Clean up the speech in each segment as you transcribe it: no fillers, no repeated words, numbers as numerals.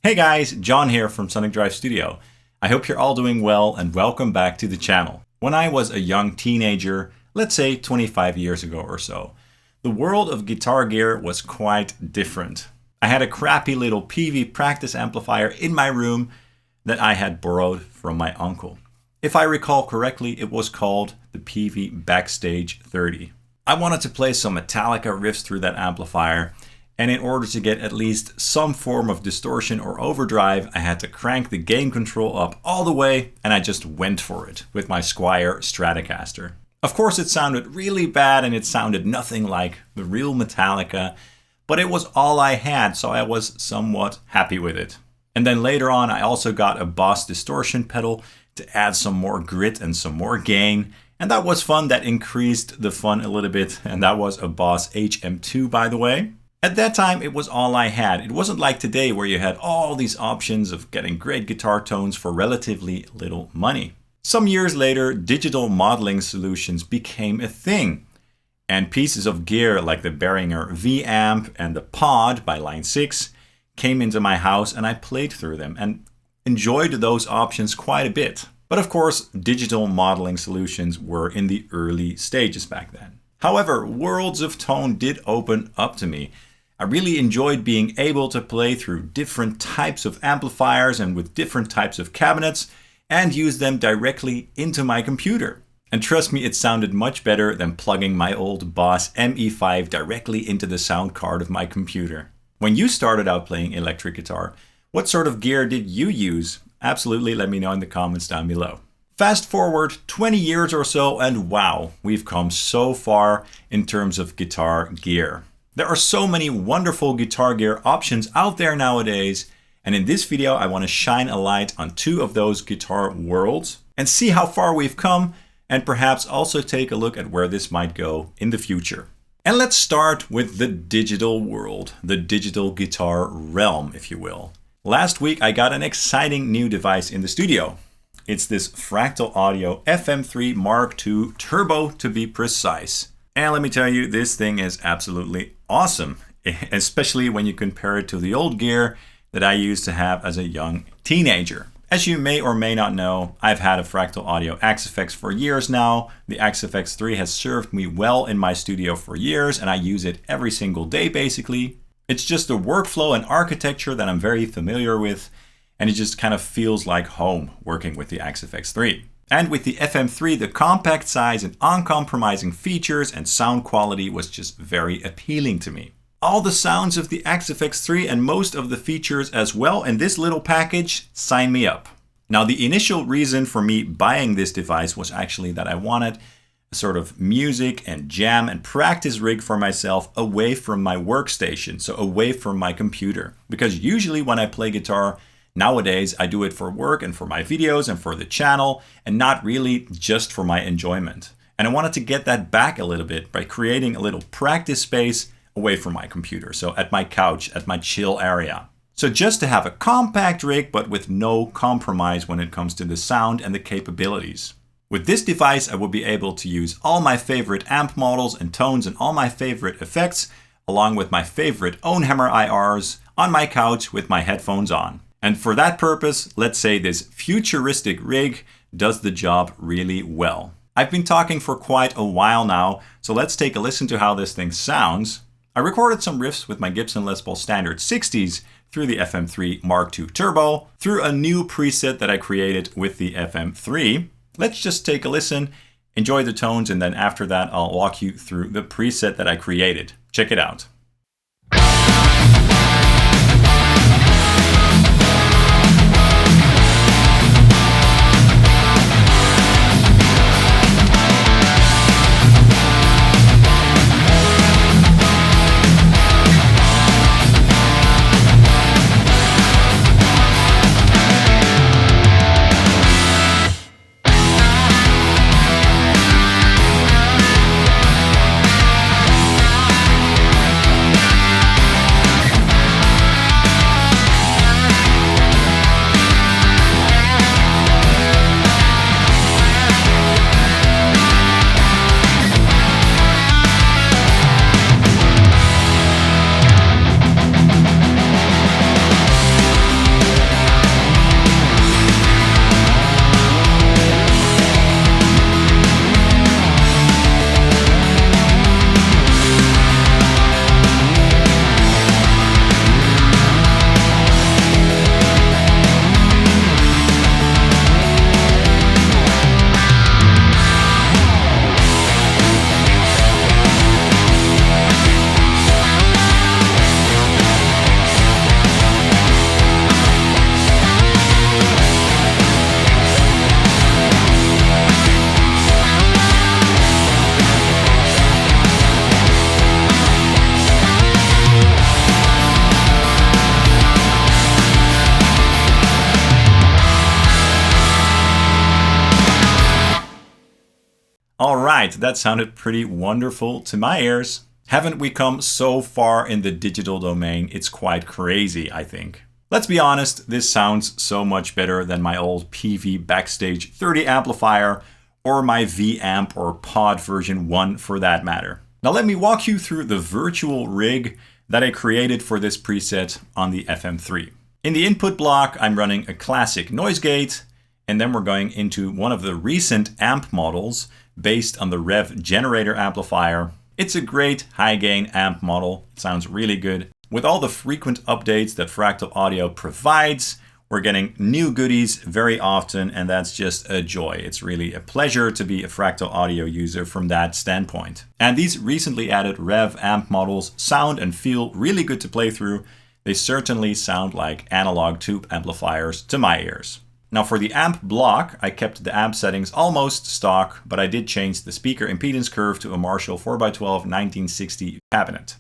Hey guys, John here from Sonic Drive Studio. I hope you're all doing well and welcome back to the channel. When I was a young teenager, let's say 25 years ago or so, the world of guitar gear was quite different. I had a crappy little PV practice amplifier in my room that I had borrowed from my uncle. If I recall correctly, it was called the PV Backstage 30. I wanted to play some Metallica riffs through that amplifier, and in order to get at least some form of distortion or overdrive, I had to crank the gain control up all the way, and I just went for it with my Squier Stratocaster. Of course, it sounded really bad and it sounded nothing like the real Metallica, but it was all I had, so I was somewhat happy with it. And then later on, I also got a Boss distortion pedal to add some more grit and some more gain, and that was fun. That increased the fun a little bit, and that was a Boss HM2, by the way. At that time, it was all I had. It wasn't like today where you had all these options of getting great guitar tones for relatively little money. Some years later, digital modeling solutions became a thing. And pieces of gear like the Behringer V-Amp and the Pod by Line 6 came into my house, and I played through them and enjoyed those options quite a bit. But of course, digital modeling solutions were in the early stages back then. However, worlds of tone did open up to me. I really enjoyed being able to play through different types of amplifiers and with different types of cabinets and use them directly into my computer. And trust me, it sounded much better than plugging my old Boss ME5 directly into the sound card of my computer. When you started out playing electric guitar, what sort of gear did you use? Absolutely, let me know in the comments down below. Fast forward 20 years or so, and wow, we've come so far in terms of guitar gear. There are so many wonderful guitar gear options out there nowadays, and in this video I want to shine a light on two of those guitar worlds and see how far we've come, and perhaps also take a look at where this might go in the future. And let's start with the digital world, the digital guitar realm, if you will. Last week I got an exciting new device in the studio. It's this Fractal Audio FM3 Mark II Turbo, to be precise. And let me tell you, this thing is absolutely awesome, especially when you compare it to the old gear that I used to have as a young teenager. As you may or may not know, I've had a Fractal Audio Axe-Fx for years now. The Axe-Fx 3 has served me well in my studio for years, and I use it every single day basically. It's just a workflow and architecture that I'm very familiar with, and it just kind of feels like home working with the Axe-Fx 3. And with the FM3, the compact size and uncompromising features and sound quality was just very appealing to me. All the sounds of the Axe-Fx 3 and most of the features as well in this little package, sign me up. Now, the initial reason for me buying this device was actually that I wanted a sort of music and jam and practice rig for myself away from my workstation, so away from my computer. Because usually when I play guitar, nowadays, I do it for work and for my videos and for the channel, and not really just for my enjoyment. And I wanted to get that back a little bit by creating a little practice space away from my computer. So at my couch, at my chill area. So just to have a compact rig, but with no compromise when it comes to the sound and the capabilities. With this device, I will be able to use all my favorite amp models and tones and all my favorite effects, along with my favorite OwnHammer IRs on my couch with my headphones on. And for that purpose, let's say this futuristic rig does the job really well. I've been talking for quite a while now, so let's take a listen to how this thing sounds. I recorded some riffs with my Gibson Les Paul Standard 60s through the FM3 Mark II Turbo, through a new preset that I created with the FM3. Let's just take a listen, enjoy the tones, and then after that I'll walk you through the preset that I created. Check it out. Alright, that sounded pretty wonderful to my ears. Haven't we come so far in the digital domain? It's quite crazy, I think. Let's be honest, this sounds so much better than my old PV Backstage 30 amplifier or my V-Amp or Pod version 1 for that matter. Now let me walk you through the virtual rig that I created for this preset on the FM3. In the input block, I'm running a classic noise gate, and then we're going into one of the recent amp models based on the Revv generator amplifier. It's a great high gain amp model. It sounds really good. With all the frequent updates that Fractal Audio provides, we're getting new goodies very often, and that's just a joy. It's really a pleasure to be a Fractal Audio user from that standpoint. And these recently added Revv amp models sound and feel really good to play through. They certainly sound like analog tube amplifiers to my ears. Now for the amp block, I kept the amp settings almost stock, but I did change the speaker impedance curve to a Marshall 4x12 1960 cabinet.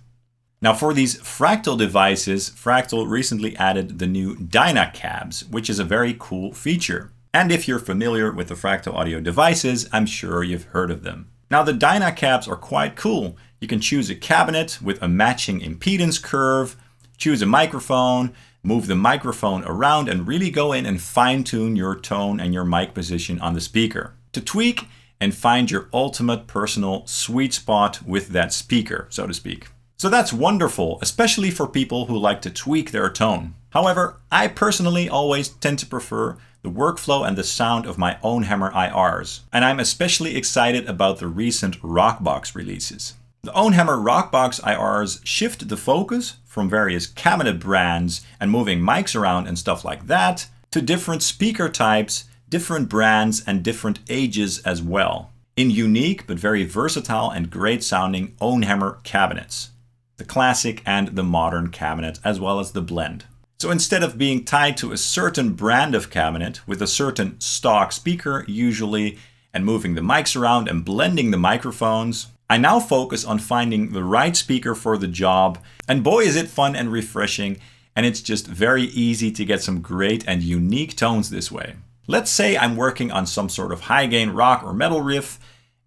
Now for these Fractal devices, Fractal recently added the new Dyna Cabs, which is a very cool feature. And if you're familiar with the Fractal audio devices, I'm sure you've heard of them. Now the Dyna Cabs are quite cool. You can choose a cabinet with a matching impedance curve, choose a microphone, move the microphone around, and really go in and fine-tune your tone and your mic position on the speaker to tweak and find your ultimate personal sweet spot with that speaker, so to speak. So that's wonderful, especially for people who like to tweak their tone. However, I personally always tend to prefer the workflow and the sound of my OwnHammer IRs, and I'm especially excited about the recent RockBox releases. The OwnHammer RockBox IRs shift the focus from various cabinet brands and moving mics around and stuff like that to different speaker types, different brands, and different ages as well, in unique but very versatile and great sounding OwnHammer cabinets. The classic and the modern cabinet, as well as the blend. So instead of being tied to a certain brand of cabinet with a certain stock speaker usually, and moving the mics around and blending the microphones, I now focus on finding the right speaker for the job, and boy is it fun and refreshing, and it's just very easy to get some great and unique tones this way. Let's say I'm working on some sort of high gain rock or metal riff,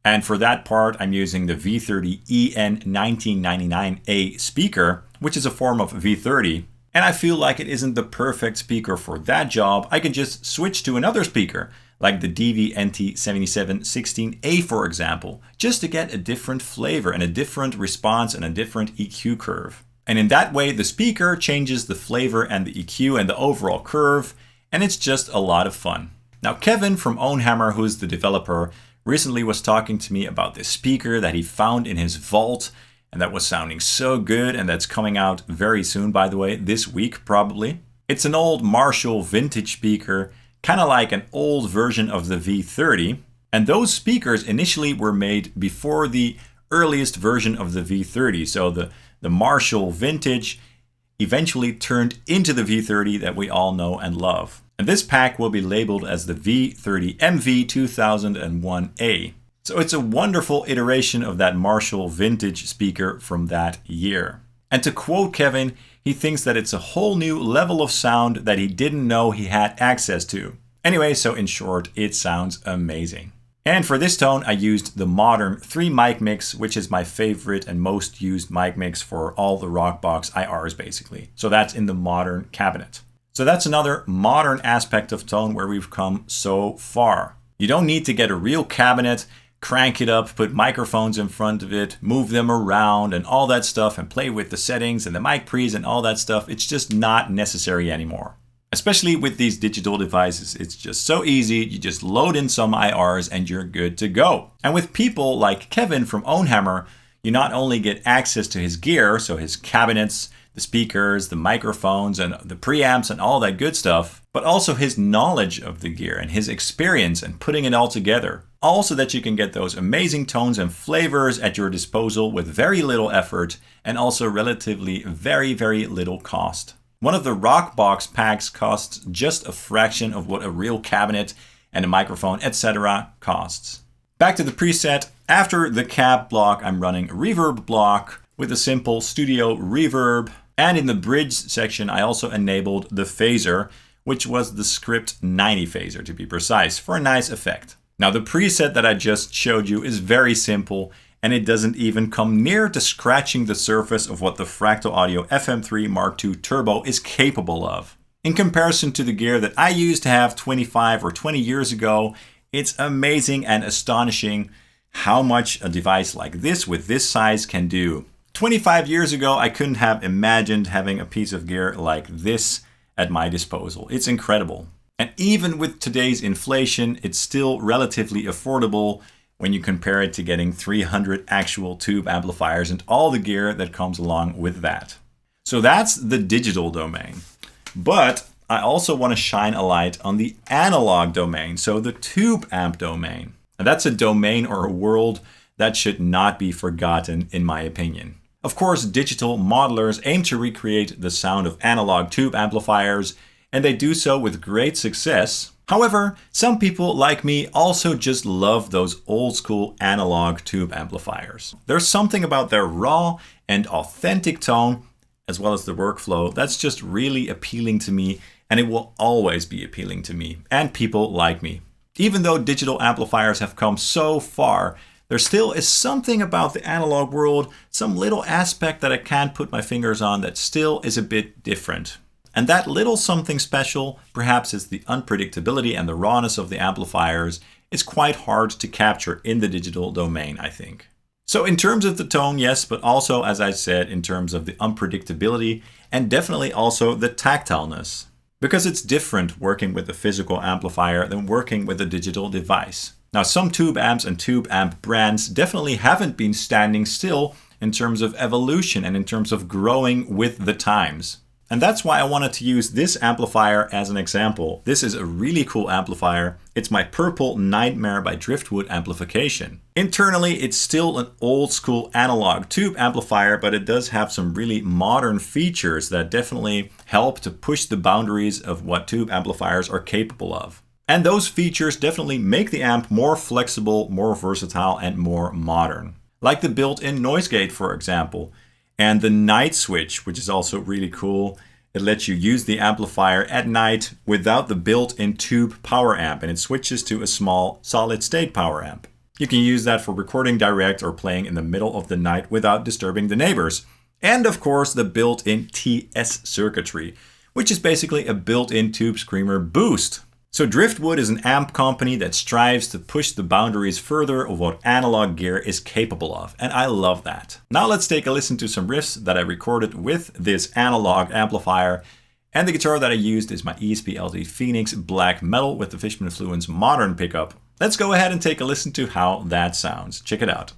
and for that part I'm using the V30MV-2001A speaker, which is a form of V30, and I feel like it isn't the perfect speaker for that job. I can just switch to another speaker, like the DV-NT7716A for example, just to get a different flavor and a different response and a different EQ curve. And in that way the speaker changes the flavor and the EQ and the overall curve, and it's just a lot of fun. Now Kevin from OwnHammer, who's the developer, recently was talking to me about this speaker that he found in his vault and that was sounding so good, and that's coming out very soon, by the way, this week probably. It's an old Marshall vintage speaker, kind of like an old version of the V30, and those speakers initially were made before the earliest version of the V30, so the Marshall vintage eventually turned into the V30 that we all know and love. And this pack will be labeled as the V30MV-2001A. So it's a wonderful iteration of that Marshall vintage speaker from that year. And to quote Kevin, he thinks that it's a whole new level of sound that he didn't know he had access to. Anyway, so in short, it sounds amazing. And for this tone, I used the modern 3 mic mix, which is my favorite and most used mic mix for all the RockBox IRs basically. So that's in the modern cabinet. So that's another modern aspect of tone where we've come so far. You don't need to get a real cabinet, crank it up, put microphones in front of it, move them around and all that stuff, and play with the settings and the mic pre's and all that stuff. It's just not necessary anymore. Especially with these digital devices, it's just so easy. You just load in some IRs and you're good to go. And with people like Kevin from OwnHammer, you not only get access to his gear, so his cabinets, the speakers, the microphones, and the preamps and all that good stuff, but also his knowledge of the gear and his experience and putting it all together. Also that you can get those amazing tones and flavors at your disposal with very little effort and also relatively very, very little cost. One of the RockBox packs costs just a fraction of what a real cabinet and a microphone, etc. costs. Back to the preset. After the cab block, I'm running a reverb block with a simple studio reverb. And in the bridge section, I also enabled the phaser, which was the Script 90 phaser to be precise, for a nice effect. Now the preset that I just showed you is very simple, and it doesn't even come near to scratching the surface of what the Fractal Audio FM3 Mark II Turbo is capable of. In comparison to the gear that I used to have 25 or 20 years ago, it's amazing and astonishing how much a device like this with this size can do. 25 years ago, I couldn't have imagined having a piece of gear like this at my disposal. It's incredible. And even with today's inflation, it's still relatively affordable when you compare it to getting 300 actual tube amplifiers and all the gear that comes along with that. So that's the digital domain. But I also want to shine a light on the analog domain, so the tube amp domain. And that's a domain or a world that should not be forgotten, in my opinion. Of course, digital modelers aim to recreate the sound of analog tube amplifiers, and they do so with great success. However, some people like me also just love those old school analog tube amplifiers. There's something about their raw and authentic tone, as well as the workflow, that's just really appealing to me, and it will always be appealing to me and people like me. Even though digital amplifiers have come so far, there still is something about the analog world, some little aspect that I can't put my fingers on that still is a bit different. And that little something special, perhaps it's the unpredictability and the rawness of the amplifiers, is quite hard to capture in the digital domain, I think. So in terms of the tone, yes, but also, as I said, in terms of the unpredictability and definitely also the tactileness. Because it's different working with a physical amplifier than working with a digital device. Now, some tube amps and tube amp brands definitely haven't been standing still in terms of evolution and in terms of growing with the times. And that's why I wanted to use this amplifier as an example. This is a really cool amplifier. It's my Purple Nightmare by Driftwood amplification. Internally, it's still an old school analog tube amplifier, but it does have some really modern features that definitely help to push the boundaries of what tube amplifiers are capable of. And those features definitely make the amp more flexible, more versatile, and more modern. Like the built-in noise gate, for example. And the night switch, which is also really cool. It lets you use the amplifier at night without the built-in tube power amp, and it switches to a small solid-state power amp. You can use that for recording direct or playing in the middle of the night without disturbing the neighbors. And of course, the built-in TS circuitry, which is basically a built-in tube screamer boost. So Driftwood is an amp company that strives to push the boundaries further of what analog gear is capable of, and I love that. Now let's take a listen to some riffs that I recorded with this analog amplifier, and the guitar that I used is my ESP-LT Phoenix Black Metal with the Fishman Fluence Modern pickup. Let's go ahead and take a listen to how that sounds. Check it out.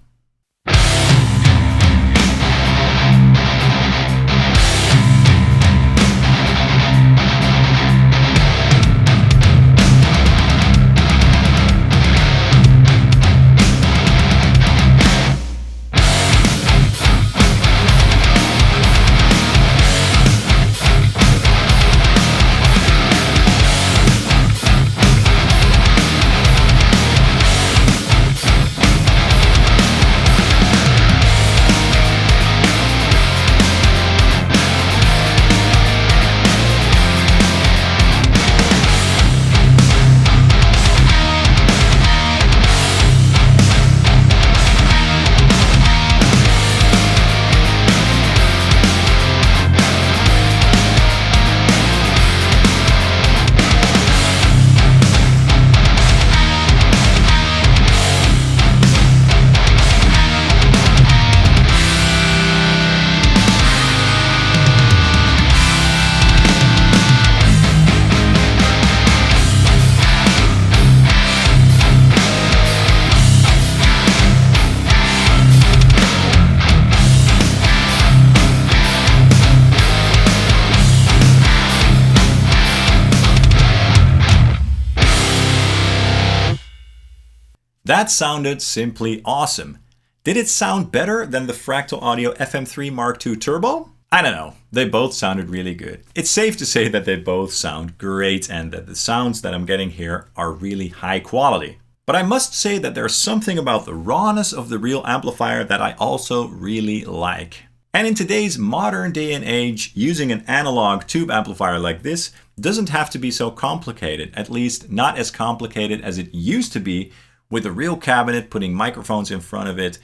That sounded simply awesome. Did it sound better than the Fractal Audio FM3 Mark II Turbo? I don't know. They both sounded really good. It's safe to say that they both sound great and that the sounds that I'm getting here are really high quality. But I must say that there's something about the rawness of the real amplifier that I also really like. And in today's modern day and age, using an analog tube amplifier like this doesn't have to be so complicated, at least not as complicated as it used to be with a real cabinet, putting microphones in front of it,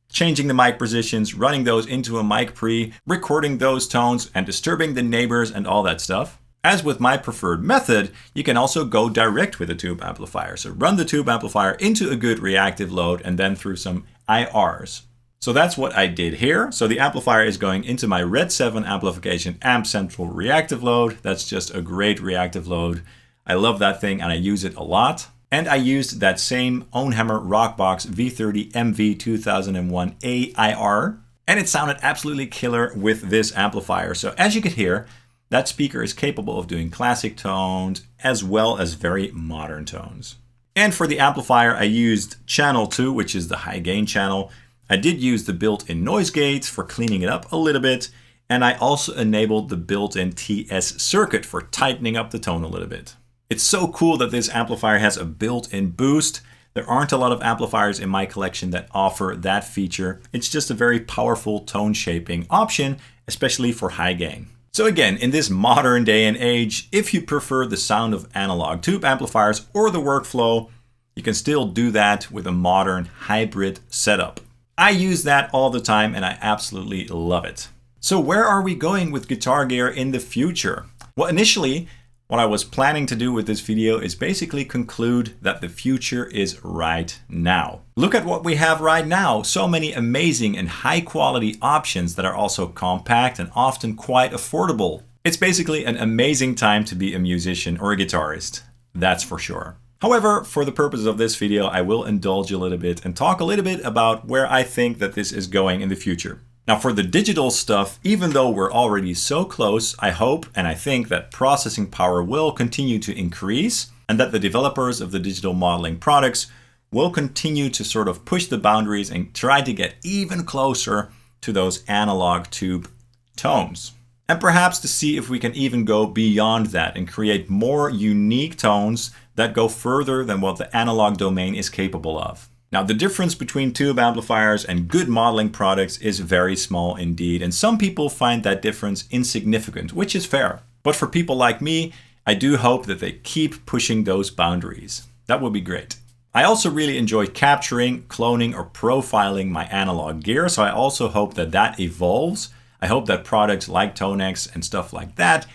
changing the mic positions, running those into a mic pre, recording those tones and disturbing the neighbors and all that stuff. As with my preferred method, you can also go direct with a tube amplifier. So run the tube amplifier into a good reactive load and then through some IRs. So that's what I did here. So the amplifier is going into my RedSeven Amplification Amp Central reactive load. That's just a great reactive load. I love that thing and I use it a lot. And I used that same OwnHammer RockBox V30MV-2001A IR. And it sounded absolutely killer with this amplifier. So as you can hear, that speaker is capable of doing classic tones as well as very modern tones. And for the amplifier, I used channel 2, which is the high gain channel. I did use the built-in noise gates for cleaning it up a little bit. And I also enabled the built-in TS circuit for tightening up the tone a little bit. It's so cool that this amplifier has a built-in boost. There aren't a lot of amplifiers in my collection that offer that feature. It's just a very powerful tone shaping option, especially for high gain. So again, in this modern day and age, if you prefer the sound of analog tube amplifiers or the workflow, you can still do that with a modern hybrid setup. I use that all the time and I absolutely love it. So where are we going with guitar gear in the future? Well, initially, what I was planning to do with this video is basically conclude that the future is right now. Look at what we have right now. So many amazing and high quality options that are also compact and often quite affordable. It's basically an amazing time to be a musician or a guitarist. That's for sure. However, for the purpose of this video, I will indulge a little bit and talk a little bit about where I think that this is going in the future. Now for the digital stuff, even though we're already so close, I hope and I think that processing power will continue to increase and that the developers of the digital modeling products will continue to sort of push the boundaries and try to get even closer to those analog tube tones. And perhaps to see if we can even go beyond that and create more unique tones that go further than what the analog domain is capable of. Now, the difference between tube amplifiers and good modeling products is very small indeed, and some people find that difference insignificant, which is fair. But for people like me, I do hope that they keep pushing those boundaries. That would be great. I also really enjoy capturing, cloning, or profiling my analog gear, so I also hope that that evolves. I hope that products like Tonex and stuff like that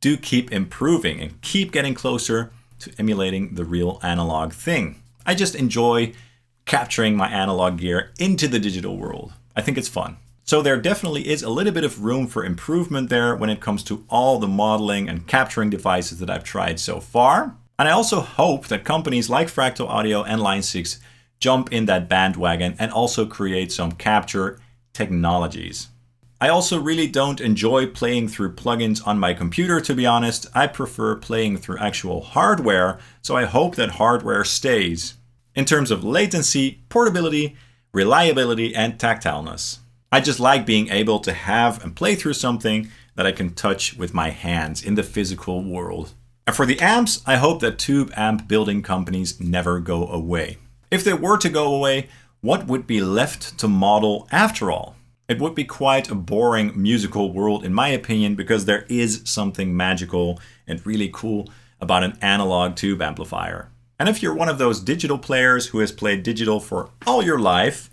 do keep improving and keep getting closer to emulating the real analog thing. I just enjoy capturing my analog gear into the digital world. I think it's fun. So there definitely is a little bit of room for improvement there when it comes to all the modeling and capturing devices that I've tried so far. And I also hope that companies like Fractal Audio and Line 6 jump in that bandwagon and also create some capture technologies. I also really don't enjoy playing through plugins on my computer, to be honest. I prefer playing through actual hardware, so I hope that hardware stays in terms of latency, portability, reliability, and tactileness. I just like being able to have and play through something that I can touch with my hands in the physical world. And for the amps, I hope that tube amp building companies never go away. If they were to go away, what would be left to model after all? It would be quite a boring musical world in my opinion, because there is something magical and really cool about an analog tube amplifier. And if you're one of those digital players who has played digital for all your life,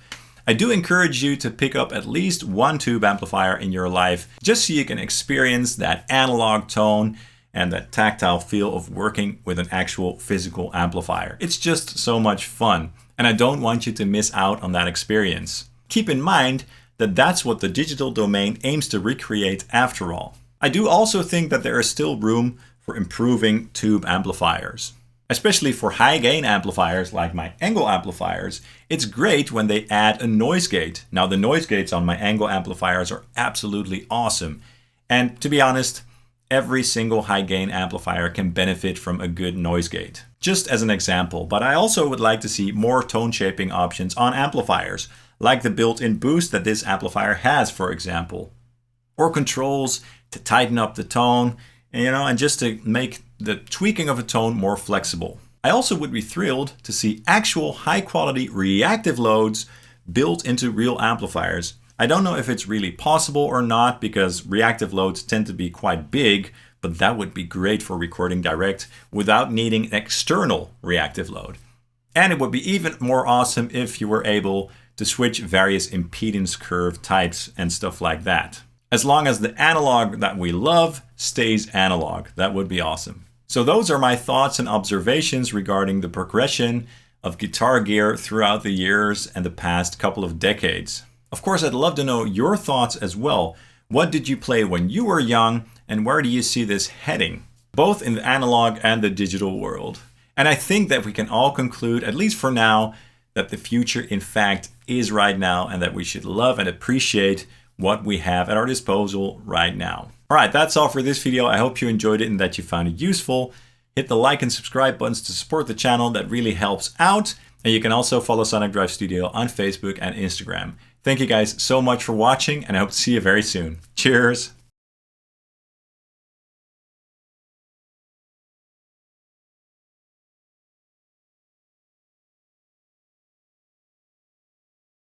I do encourage you to pick up at least one tube amplifier in your life, just so you can experience that analog tone and that tactile feel of working with an actual physical amplifier. It's just so much fun, and I don't want you to miss out on that experience. Keep in mind that that's what the digital domain aims to recreate after all. I do also think that there is still room for improving tube amplifiers. Especially for high gain amplifiers like my Angle amplifiers, it's great when they add a noise gate. Now the noise gates on my Angle amplifiers are absolutely awesome. And to be honest, every single high gain amplifier can benefit from a good noise gate. Just as an example, but I also would like to see more tone shaping options on amplifiers, like the built-in boost that this amplifier has, for example. Or controls to tighten up the tone, and just to make the tweaking of a tone more flexible. I also would be thrilled to see actual high quality reactive loads built into real amplifiers. I don't know if it's really possible or not, because reactive loads tend to be quite big, but that would be great for recording direct without needing an external reactive load. And it would be even more awesome if you were able to switch various impedance curve types and stuff like that. As long as the analog that we love stays analog, that would be awesome. So those are my thoughts and observations regarding the progression of guitar gear throughout the years and the past couple of decades. Of course, I'd love to know your thoughts as well. What did you play when you were young, and where do you see this heading, both in the analog and the digital world? And I think that we can all conclude, at least for now, that the future in fact is right now, and that we should love and appreciate what we have at our disposal right now. All right, that's all for this video. I hope you enjoyed it and that you found it useful. Hit the like and subscribe buttons to support the channel. That really helps out. And you can also follow Sonic Drive Studio on Facebook and Instagram. Thank you guys so much for watching, and I hope to see you very soon. Cheers.